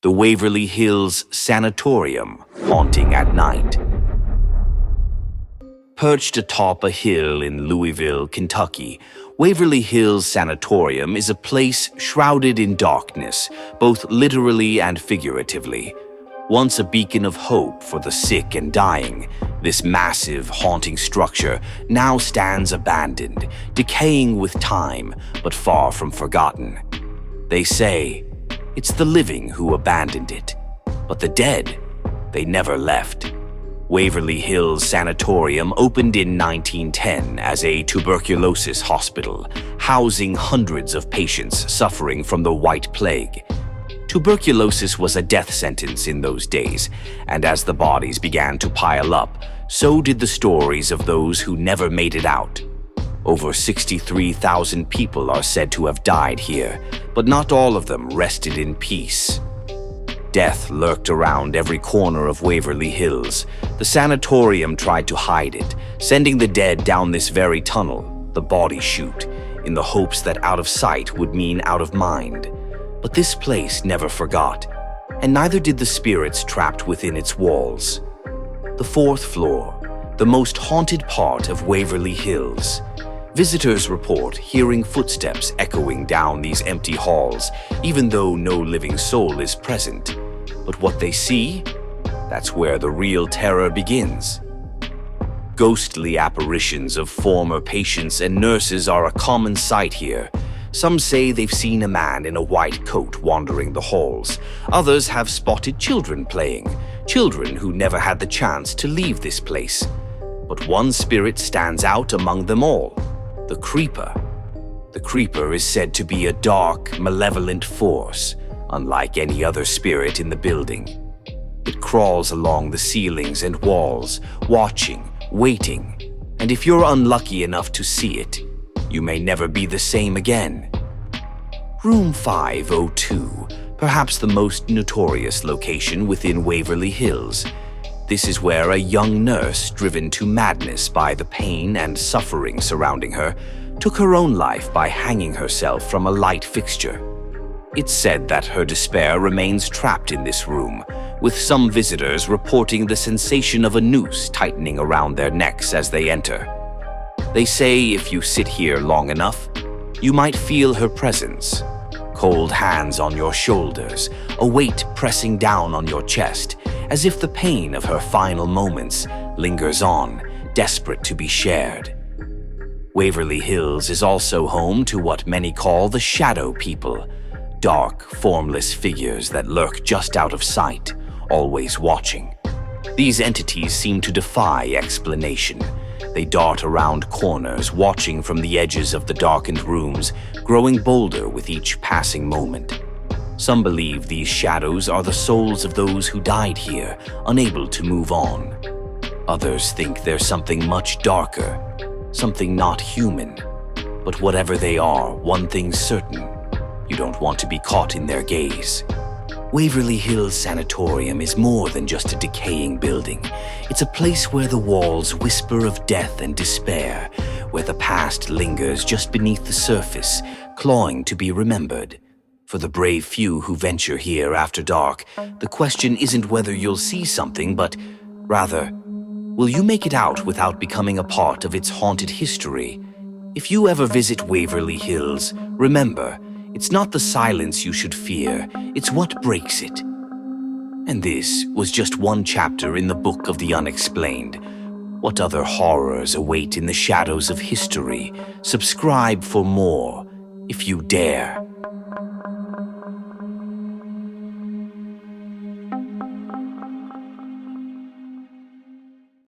the Waverly Hills Sanatorium, haunting at night. Perched atop a hill in Louisville, Kentucky, Waverly Hills Sanatorium is a place shrouded in darkness, both literally and figuratively. Once a beacon of hope for the sick and dying, this massive, haunting structure now stands abandoned, decaying with time, but far from forgotten. They say it's the living who abandoned it, but the dead, they never left. Waverly Hills Sanatorium opened in 1910 as a tuberculosis hospital, housing hundreds of patients suffering from the White Plague. Tuberculosis was a death sentence in those days, and as the bodies began to pile up, so did the stories of those who never made it out. Over 63,000 people are said to have died here, but not all of them rested in peace. Death lurked around every corner of Waverly Hills. The sanatorium tried to hide it, sending the dead down this very tunnel, the body chute, in the hopes that out of sight would mean out of mind. But this place never forgot, and neither did the spirits trapped within its walls. The fourth floor, the most haunted part of Waverly Hills. Visitors report hearing footsteps echoing down these empty halls, even though no living soul is present. But what they see? That's where the real terror begins. Ghostly apparitions of former patients and nurses are a common sight here. Some say they've seen a man in a white coat wandering the halls. Others have spotted children playing, children who never had the chance to leave this place. But one spirit stands out among them all, the Creeper. The Creeper is said to be a dark, malevolent force, unlike any other spirit in the building. It crawls along the ceilings and walls, watching, waiting, and if you're unlucky enough to see it, you may never be the same again. Room 502, perhaps the most notorious location within Waverly Hills. This is where a young nurse, driven to madness by the pain and suffering surrounding her, took her own life by hanging herself from a light fixture. It's said that her despair remains trapped in this room, with some visitors reporting the sensation of a noose tightening around their necks as they enter. They say if you sit here long enough, you might feel her presence. Cold hands on your shoulders, a weight pressing down on your chest, as if the pain of her final moments lingers on, desperate to be shared. Waverly Hills is also home to what many call the shadow people, dark, formless figures that lurk just out of sight, always watching. These entities seem to defy explanation. They dart around corners, watching from the edges of the darkened rooms, growing bolder with each passing moment. Some believe these shadows are the souls of those who died here, unable to move on. Others think there's something much darker, something not human. But whatever they are, one thing's certain: you don't want to be caught in their gaze. Waverly Hills Sanatorium is more than just a decaying building. It's a place where the walls whisper of death and despair, where the past lingers just beneath the surface, clawing to be remembered. For the brave few who venture here after dark, the question isn't whether you'll see something, but rather, will you make it out without becoming a part of its haunted history? If you ever visit Waverly Hills, remember, it's not the silence you should fear, it's what breaks it. And this was just one chapter in the Book of the Unexplained. What other horrors await in the shadows of history? Subscribe for more, if you dare.